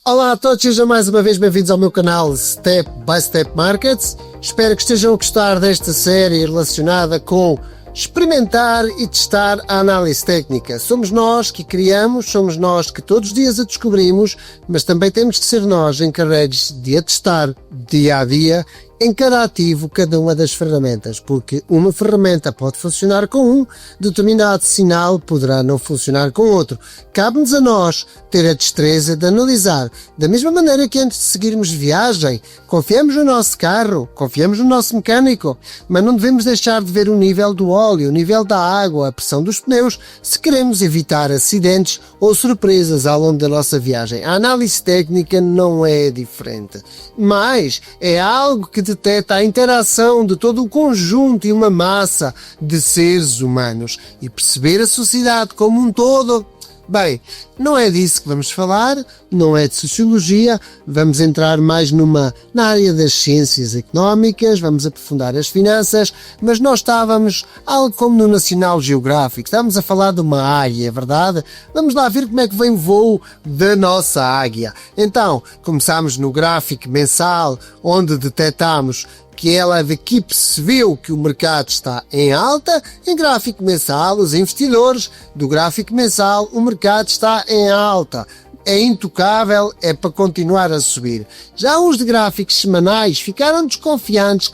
Olá a todos, sejam mais uma vez bem-vindos ao meu canal Step by Step Markets. Espero que estejam a gostar desta série relacionada com experimentar e testar a análise técnica. Somos nós que criamos, somos nós que todos os dias a descobrimos, mas também temos de ser nós encarregues de a testar dia a dia, em cada ativo, cada uma das ferramentas, porque uma ferramenta pode funcionar com um determinado sinal, poderá não funcionar com outro. Cabe-nos a nós ter a destreza de analisar, da mesma maneira que antes de seguirmos viagem, confiamos no nosso carro, confiamos no nosso mecânico, mas não devemos deixar de ver o nível do óleo, o nível da água, a pressão dos pneus, se queremos evitar acidentes ou surpresas ao longo da nossa viagem. A análise técnica não é diferente, mas é algo que detecta a interação de todo um conjunto e uma massa de seres humanos e perceber a sociedade como um todo. Bem, não é disso que vamos falar, não é de sociologia, vamos entrar mais na área das ciências económicas, vamos aprofundar as finanças, mas nós estávamos algo como no National Geographic, estávamos a falar de uma águia, é verdade? Vamos lá ver como é que vem o voo da nossa águia. Então, começámos no gráfico mensal, onde detectámos que ela daqui percebeu que o mercado está em alta. Em gráfico mensal, os investidores do gráfico mensal, o mercado está em alta. É intocável, é para continuar a subir. Já os de gráficos semanais ficaram desconfiados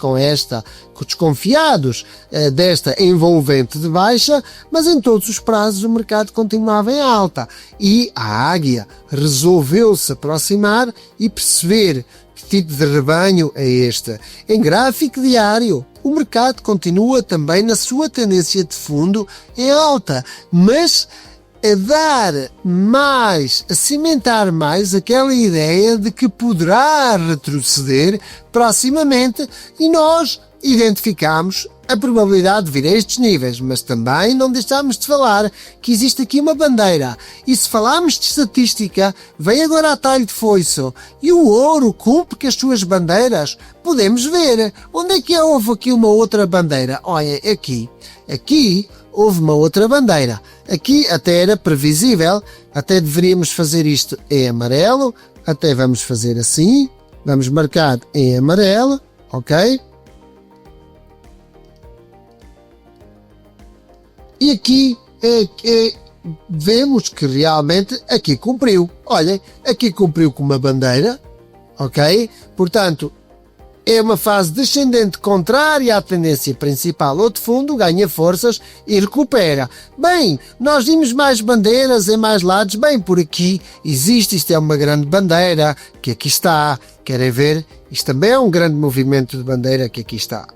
desconfiados desta envolvente de baixa, mas em todos os prazos o mercado continuava em alta. E a águia resolveu se aproximar e perceber que tipo de rebanho é este. Em gráfico diário, o mercado continua também na sua tendência de fundo em alta, mas a dar mais, a cimentar mais aquela ideia de que poderá retroceder proximamente, e nós identificamos a probabilidade de vir a estes níveis, mas também não deixamos de falar que existe aqui uma bandeira, e se falarmos de estatística, vem agora a talho de foiço, e o ouro cumpre com as suas bandeiras. Podemos ver, onde é que houve aqui uma outra bandeira? Olha, aqui houve uma outra bandeira, aqui até era previsível, até deveríamos fazer isto em amarelo, até vamos fazer assim, vamos marcar em amarelo, ok? E aqui vemos que realmente aqui cumpriu. Olhem, aqui cumpriu com uma bandeira, ok? Portanto, é uma fase descendente contrária à tendência principal ou de fundo, ganha forças e recupera. Bem, nós vimos mais bandeiras em mais lados. Bem, por aqui existe, isto é uma grande bandeira que aqui está. Querem ver? Isto também é um grande movimento de bandeira que aqui está.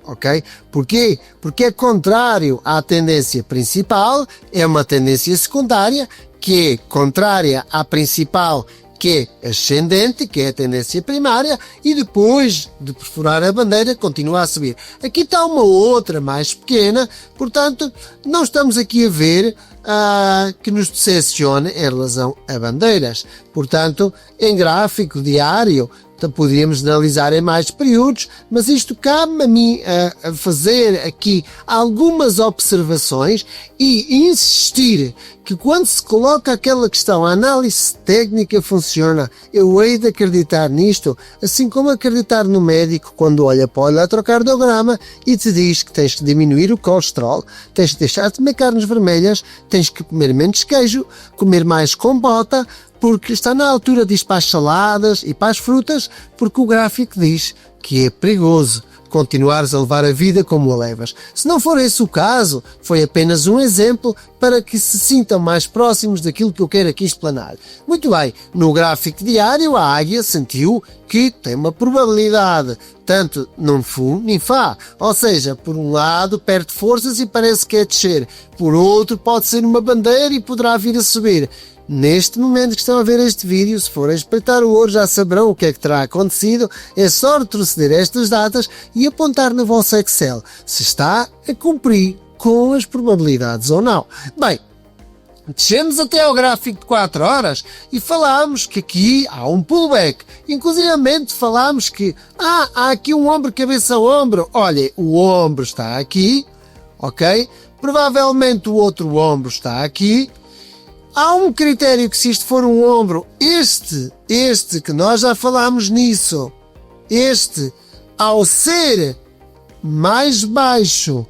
Ok? Porquê? Porque é contrário à tendência principal, é uma tendência secundária que é contrária à principal, que é ascendente, que é a tendência primária, e depois de perfurar a bandeira continua a subir. Aqui está uma outra mais pequena, portanto não estamos aqui a ver que nos decepcione em relação a bandeiras. Portanto, em gráfico diário poderíamos analisar em mais períodos, mas isto cabe a mim a fazer aqui algumas observações e insistir que quando se coloca aquela questão, a análise técnica funciona, eu hei de acreditar nisto, assim como acreditar no médico quando olha para o eletrocardiograma e te diz que tens que diminuir o colesterol, tens que deixar de comer carnes vermelhas, tens que comer menos queijo, comer mais compota, porque está na altura de ir para as saladas e para as frutas, porque o gráfico diz que é perigoso continuares a levar a vida como a levas. Se não for esse o caso, foi apenas um exemplo para que se sintam mais próximos daquilo que eu quero aqui explanar. Muito bem, no gráfico diário a águia sentiu que tem uma probabilidade, tanto nem fu nem fá, ou seja, por um lado perde forças e parece que é descer, por outro pode ser uma bandeira e poderá vir a subir. Neste momento que estão a ver este vídeo, se forem espreitar o ouro já saberão o que é que terá acontecido. É só retroceder estas datas e apontar no vosso Excel se está a cumprir com as probabilidades ou não. Bem, descemos até ao gráfico de 4 horas e falámos que aqui há um pullback. Inclusivamente falámos que há aqui um ombro cabeça a ombro. Olha, o ombro está aqui, ok? Provavelmente o outro ombro está aqui. Há um critério que, se isto for um ombro, este que nós já falámos nisso, este, ao ser mais baixo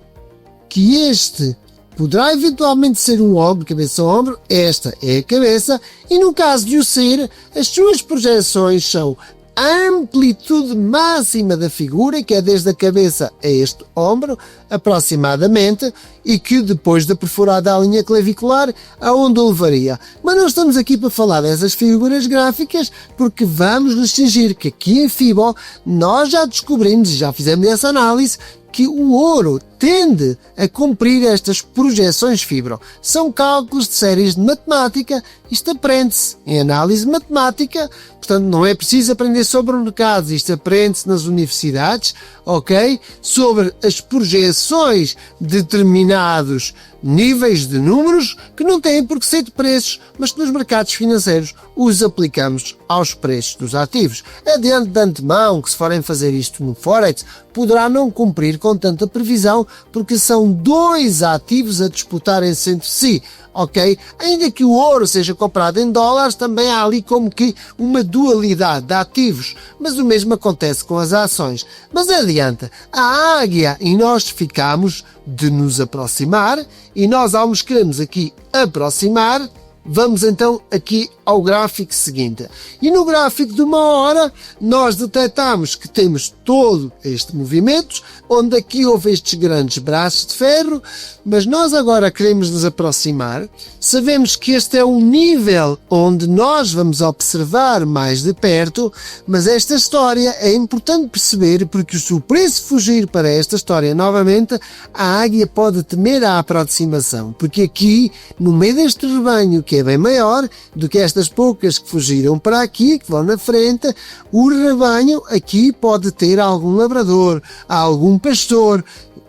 que este, poderá eventualmente ser um ombro, cabeça a ombro, esta é a cabeça, e no caso de o ser, as suas projeções são a amplitude máxima da figura, que é desde a cabeça a este ombro, aproximadamente, e que depois da perfurada a linha clavicular, aonde o levaria. Mas não estamos aqui para falar dessas figuras gráficas, porque vamos nos cingir que aqui em FIBO nós já descobrimos e já fizemos essa análise que o ouro tende a cumprir estas projeções fibro. São cálculos de séries de matemática, isto aprende-se em análise matemática, portanto não é preciso aprender sobre o mercado, isto aprende-se nas universidades, ok? Sobre as projeções de determinados níveis de números que não têm por que ser de preços, mas que nos mercados financeiros os aplicamos aos preços dos ativos. Adiante de antemão que, se forem fazer isto no Forex, poderá não cumprir com tanta previsão, porque são dois ativos a disputarem-se entre si, ok? Ainda que o ouro seja comprado em dólares, também há ali como que uma dualidade de ativos, mas o mesmo acontece com as ações. Mas adianta, a águia e nós ficamos de nos aproximar, e nós, ao nos queremos aqui aproximar, vamos então aqui ao gráfico seguinte. E no gráfico de uma hora, nós detectamos que temos todo este movimento, onde aqui houve estes grandes braços de ferro, mas nós agora queremos nos aproximar. Sabemos que este é um nível onde nós vamos observar mais de perto, mas esta história é importante perceber, porque se o preço fugir para esta história novamente, a águia pode temer a aproximação, porque aqui, no meio deste rebanho, que é bem maior do que estas poucas que fugiram para aqui, que vão na frente, o rebanho aqui pode ter algum labrador, algum pastor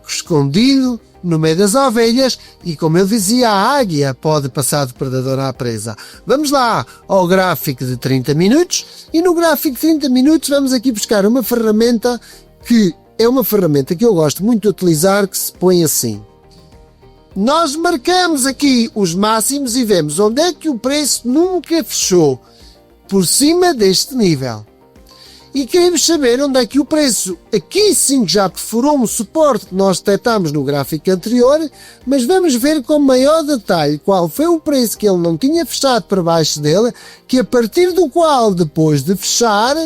escondido no meio das ovelhas, e como eu dizia, a águia pode passar de predador à presa. Vamos lá ao gráfico de 30 minutos, e no gráfico de 30 minutos vamos aqui buscar uma ferramenta que é uma ferramenta que eu gosto muito de utilizar, que se põe assim. Nós marcamos aqui os máximos e vemos onde é que o preço nunca fechou, por cima deste nível. E queremos saber onde é que o preço, aqui sim já perfurou um suporte que nós detectámos no gráfico anterior, mas vamos ver com maior detalhe qual foi o preço que ele não tinha fechado para baixo dele, que a partir do qual, depois de fechar,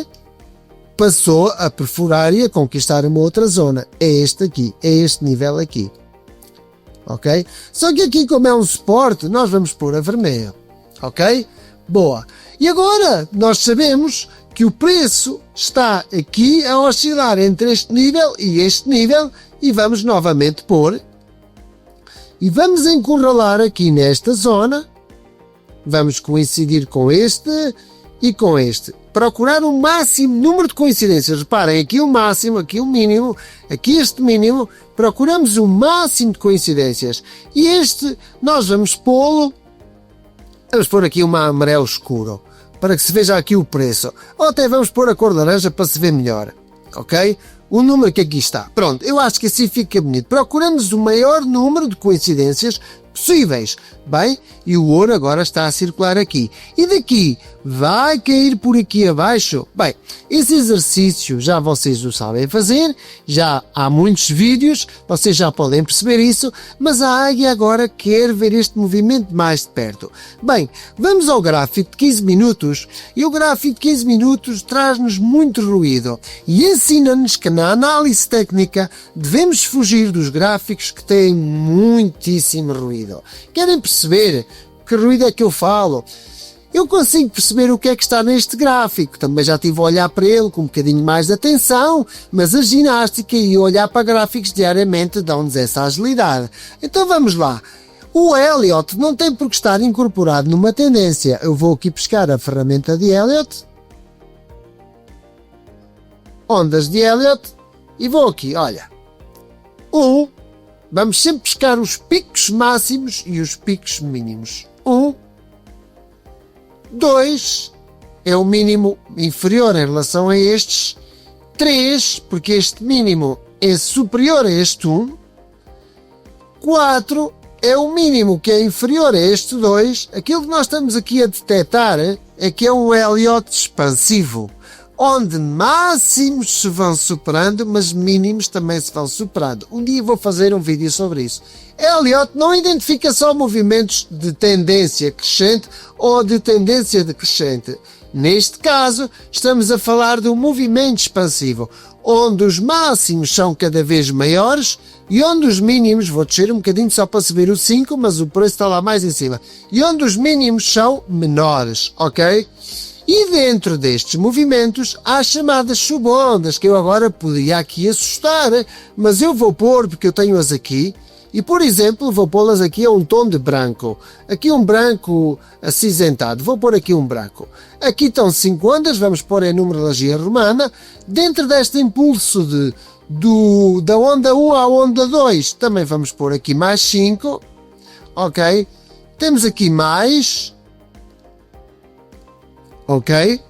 passou a perfurar e a conquistar uma outra zona. É este aqui, é este nível aqui. Ok? Só que aqui, como é um suporte, nós vamos pôr a vermelho. Ok? Boa. E agora nós sabemos que o preço está aqui a oscilar entre este nível, e vamos novamente pôr, e vamos encurralar aqui nesta zona, vamos coincidir com este e com este. Procurar o máximo número de coincidências. Reparem, aqui o máximo, aqui o mínimo, aqui este mínimo, procuramos o máximo de coincidências. E este, nós vamos pô-lo, vamos pôr aqui uma amarelo escuro, para que se veja aqui o preço. Ou até vamos pôr a cor laranja para se ver melhor. Ok? O número que aqui está. Pronto, eu acho que assim fica bonito. Procuramos o maior número de coincidências possíveis. Bem, e o ouro agora está a circular aqui. E daqui vai cair por aqui abaixo. Bem, esse exercício já vocês o sabem fazer, já há muitos vídeos, vocês já podem perceber isso, mas a águia agora quer ver este movimento mais de perto. Bem, vamos ao gráfico de 15 minutos, e o gráfico de 15 minutos traz-nos muito ruído e ensina-nos que na análise técnica devemos fugir dos gráficos que têm muitíssimo ruído. Querem perceber que ruído é que eu falo? Eu consigo perceber o que é que está neste gráfico, também já estive a olhar para ele com um bocadinho mais de atenção, mas a ginástica e olhar para gráficos diariamente dão-nos essa agilidade. Então vamos lá. O Elliott não tem por que estar incorporado numa tendência. Eu vou aqui buscar a ferramenta de Elliott, ondas de Elliott, e vou aqui, olha, vamos sempre buscar os picos máximos e os picos mínimos. 2 é o mínimo inferior em relação a estes. 3, porque este mínimo é superior a este 1. 4 é o mínimo que é inferior a estes dois, aquilo que nós estamos aqui a detectar é que é um Elliott expansivo, onde máximos se vão superando, mas mínimos também se vão superando. Um dia vou fazer um vídeo sobre isso. Elliott não identifica só movimentos de tendência crescente ou de tendência decrescente. Neste caso, estamos a falar de um movimento expansivo, onde os máximos são cada vez maiores e onde os mínimos, vou descer um bocadinho só para subir o 5, mas o preço está lá mais em cima, e onde os mínimos são menores, ok? E dentro destes movimentos há chamadas subondas, que eu agora podia aqui assustar, mas eu vou pôr, porque eu tenho-as aqui, e por exemplo vou pô-las aqui a um tom de branco, aqui um branco acinzentado, vou pôr aqui um branco. Aqui estão 5 ondas, vamos pôr em numerologia romana, dentro deste impulso da onda 1 à onda 2, também vamos pôr aqui mais 5, ok? Temos aqui mais... ok?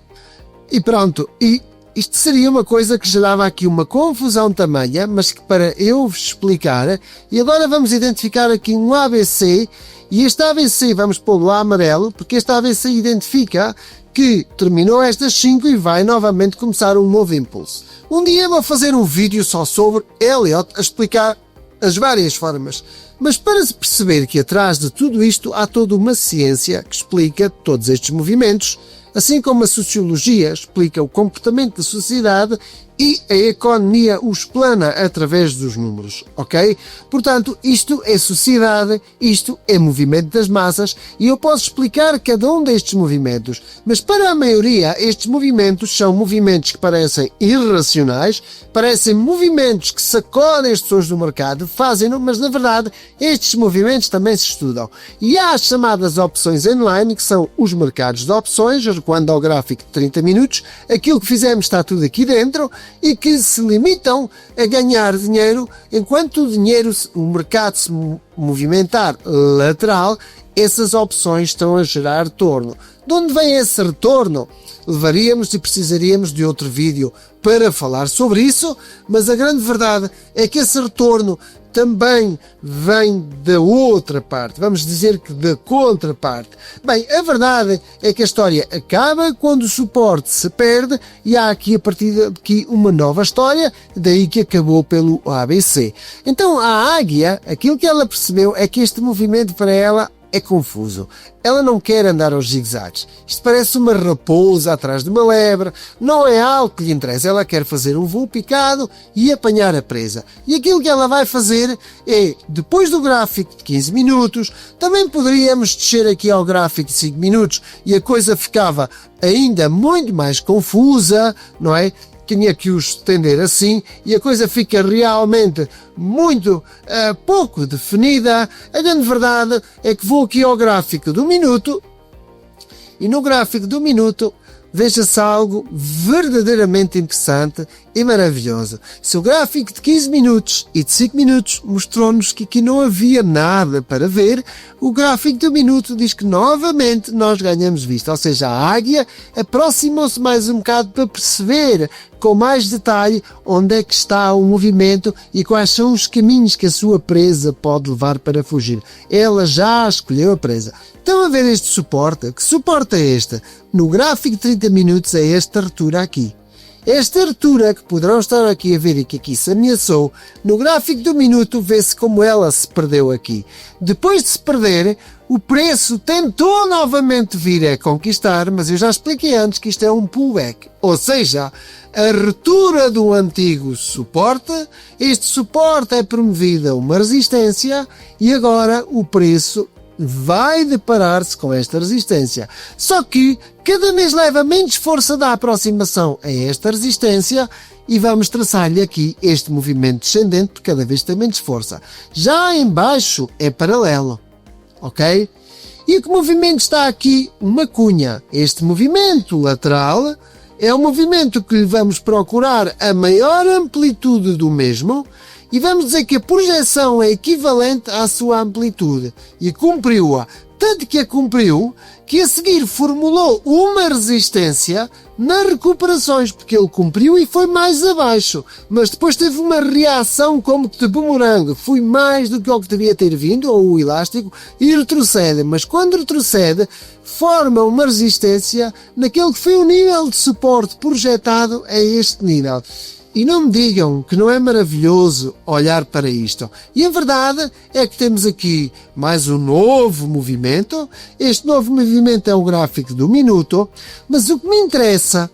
E pronto, e isto seria uma coisa que gerava aqui uma confusão tamanha, mas que para eu vos explicar, e agora vamos identificar aqui um ABC, e este ABC vamos pô-lo a amarelo, porque este ABC identifica que terminou estas 5 e vai novamente começar um novo impulso. Um dia vou fazer um vídeo só sobre Elliott a explicar as várias formas, mas para se perceber que atrás de tudo isto há toda uma ciência que explica todos estes movimentos, assim como a sociologia explica o comportamento da sociedade e a economia os explana através dos números, ok? Portanto, isto é sociedade, isto é movimento das massas e eu posso explicar cada um destes movimentos, mas para a maioria estes movimentos são movimentos que parecem irracionais, parecem movimentos que sacodem as pessoas do mercado, fazem-no, mas na verdade estes movimentos também se estudam. E há as chamadas opções online, que são os mercados de opções, quando ao gráfico de 30 minutos, aquilo que fizemos está tudo aqui dentro, e que se limitam a ganhar dinheiro enquanto o mercado se movimentar lateral, essas opções estão a gerar retorno. De onde vem esse retorno? Levaríamos e precisaríamos de outro vídeo para falar sobre isso, mas a grande verdade é que esse retorno também vem da outra parte, vamos dizer que da contraparte. Bem, a verdade é que a história acaba quando o suporte se perde e há aqui a partir daqui uma nova história, daí que acabou pelo ABC. Então a águia, aquilo que ela percebeu é que este movimento para ela é confuso. Ela não quer andar aos zigue-zagues. Isto parece uma raposa atrás de uma lebre. Não é algo que lhe interessa. Ela quer fazer um voo picado e apanhar a presa. E aquilo que ela vai fazer é, depois do gráfico de 15 minutos, também poderíamos descer aqui ao gráfico de 5 minutos e a coisa ficava ainda muito mais confusa, não é? Tinha que os estender assim e a coisa fica realmente muito pouco definida. A grande verdade é que vou aqui ao gráfico do minuto e no gráfico do minuto veja-se algo verdadeiramente interessante e maravilhoso. Se o gráfico de 15 minutos e de 5 minutos mostrou-nos que aqui não havia nada para ver, o gráfico do minuto diz que novamente nós ganhamos vista, ou seja, a águia aproximou-se mais um bocado para perceber com mais detalhe onde é que está o movimento e quais são os caminhos que a sua presa pode levar para fugir. Ela já escolheu a presa. Estão a ver este suporte? Que suporte é este? No gráfico de 30 minutos é esta ruptura aqui. Esta ruptura que poderão estar aqui a ver e que aqui se ameaçou, no gráfico do minuto vê-se como ela se perdeu aqui. Depois de se perder, o preço tentou novamente vir a conquistar, mas eu já expliquei antes que isto é um pullback. Ou seja, a ruptura do antigo suporte, este suporte é promovido a uma resistência e agora o preço vai deparar-se com esta resistência. Só que cada vez leva menos força da aproximação a esta resistência e vamos traçar-lhe aqui este movimento descendente, porque cada vez tem menos força. Já em baixo é paralelo, ok? E que movimento está aqui? Uma cunha. Este movimento lateral é o movimento que lhe vamos procurar a maior amplitude do mesmo e vamos dizer que a projeção é equivalente à sua amplitude e cumpriu-a. tanto que a cumpriu, que a seguir formulou uma resistência nas recuperações, porque ele cumpriu e foi mais abaixo, mas depois teve uma reação como de bumerangue, foi mais do que o que devia ter vindo, ou o elástico, e retrocede, mas quando retrocede, forma uma resistência naquele que foi o nível de suporte projetado a este nível. E não me digam que não é maravilhoso olhar para isto. E a verdade é que temos aqui mais um novo movimento. Este novo movimento é o gráfico do minuto, mas o que me interessa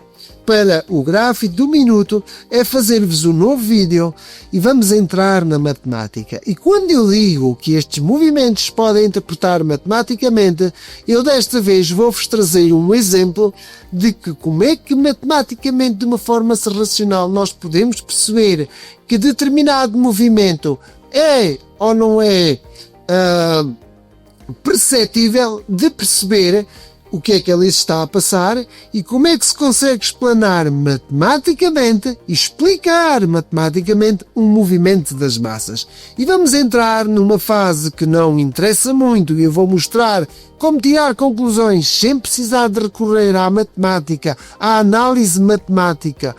para o gráfico do minuto é fazer-vos um novo vídeo e vamos entrar na matemática. E quando eu digo que estes movimentos se podem interpretar matematicamente, eu desta vez vou-vos trazer um exemplo de que como é que matematicamente, de uma forma racional, nós podemos perceber que determinado movimento é ou não é perceptível de perceber o que é que ali está a passar e como é que se consegue explanar matematicamente e explicar matematicamente um movimento das massas. E vamos entrar numa fase que não interessa muito e eu vou mostrar como tirar conclusões sem precisar de recorrer à matemática, à análise matemática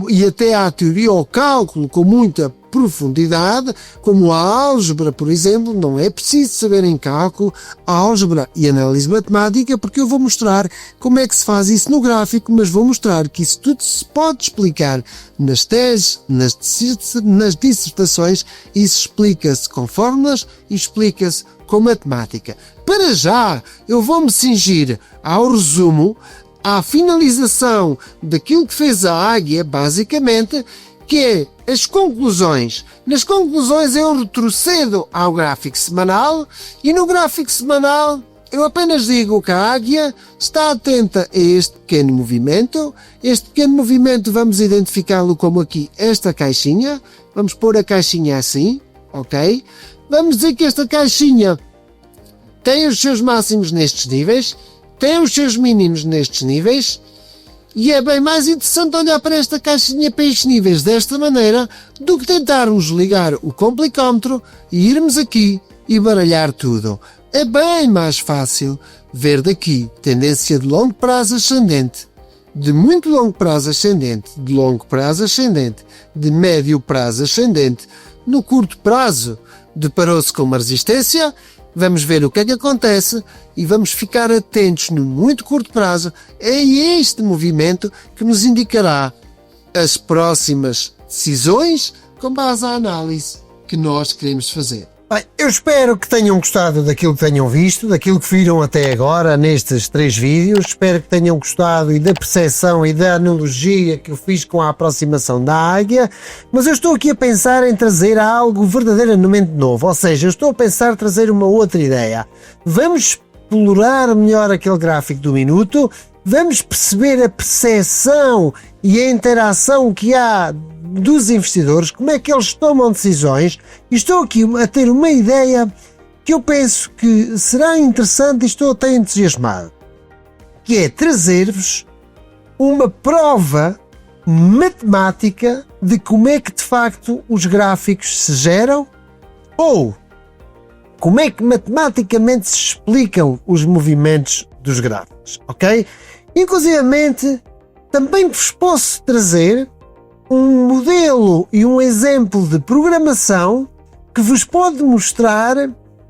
e até à teoria ou cálculo com muita profundidade, como a álgebra, por exemplo. Não é preciso saber em cálculo, álgebra e análise matemática, porque eu vou mostrar como é que se faz isso no gráfico, mas vou mostrar que isso tudo se pode explicar nas teses, nas dissertações, isso explica-se com fórmulas e explica-se com matemática. Para já, eu vou-me cingir ao resumo, à finalização daquilo que fez a águia, basicamente, que é as conclusões. Nas conclusões eu retrocedo ao gráfico semanal e no gráfico semanal eu apenas digo que a águia está atenta a este pequeno movimento. Este pequeno movimento vamos identificá-lo como aqui esta caixinha. Vamos pôr a caixinha assim, ok? Vamos dizer que esta caixinha tem os seus máximos nestes níveis, tem os seus mínimos nestes níveis. E é bem mais interessante olhar para esta caixinha para estes níveis desta maneira do que tentarmos ligar o complicómetro e irmos aqui e baralhar tudo. É bem mais fácil ver daqui tendência de longo prazo ascendente, de muito longo prazo ascendente, de longo prazo ascendente, de médio prazo ascendente. No curto prazo deparou-se com uma resistência. Vamos ver o que é que acontece e vamos ficar atentos no muito curto prazo a este movimento que nos indicará as próximas decisões com base à análise que nós queremos fazer. Bem, eu espero que tenham gostado daquilo que tenham visto, daquilo que viram até agora nestes 3 vídeos. Espero que tenham gostado e da percepção e da analogia que eu fiz com a aproximação da águia. Mas eu estou aqui a pensar em trazer algo verdadeiramente novo. Ou seja, eu estou a pensar em trazer uma outra ideia. Vamos explorar melhor aquele gráfico do minuto. Vamos perceber a percepção e a interação que há dos investidores, como é que eles tomam decisões. E estou aqui a ter uma ideia que eu penso que será interessante e estou até entusiasmado, que é trazer-vos uma prova matemática de como é que de facto os gráficos se geram ou como é que matematicamente se explicam os movimentos dos gráficos, ok? Inclusivamente também vos posso trazer um modelo e um exemplo de programação que vos pode mostrar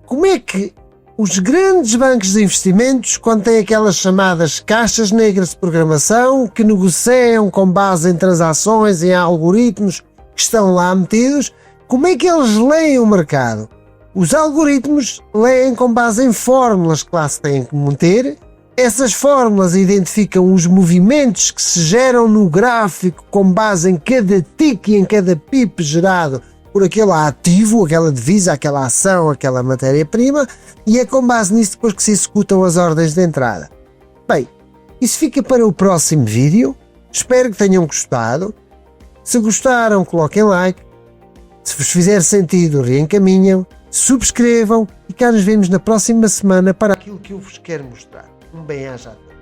como é que os grandes bancos de investimentos, quando têm aquelas chamadas caixas negras de programação, que negociam com base em transações e em algoritmos que estão lá metidos, como é que eles leem o mercado? Os algoritmos leem com base em fórmulas que lá se têm que meter. Essas fórmulas identificam os movimentos que se geram no gráfico com base em cada tick e em cada pip gerado por aquele ativo, aquela divisa, aquela ação, aquela matéria-prima, e é com base nisso depois que se executam as ordens de entrada. Bem, isso fica para o próximo vídeo. Espero que tenham gostado. Se gostaram, coloquem like. Se vos fizer sentido, reencaminham, subscrevam e cá nos vemos na próxima semana para aquilo que eu vos quero mostrar. Um bem-aja a todos.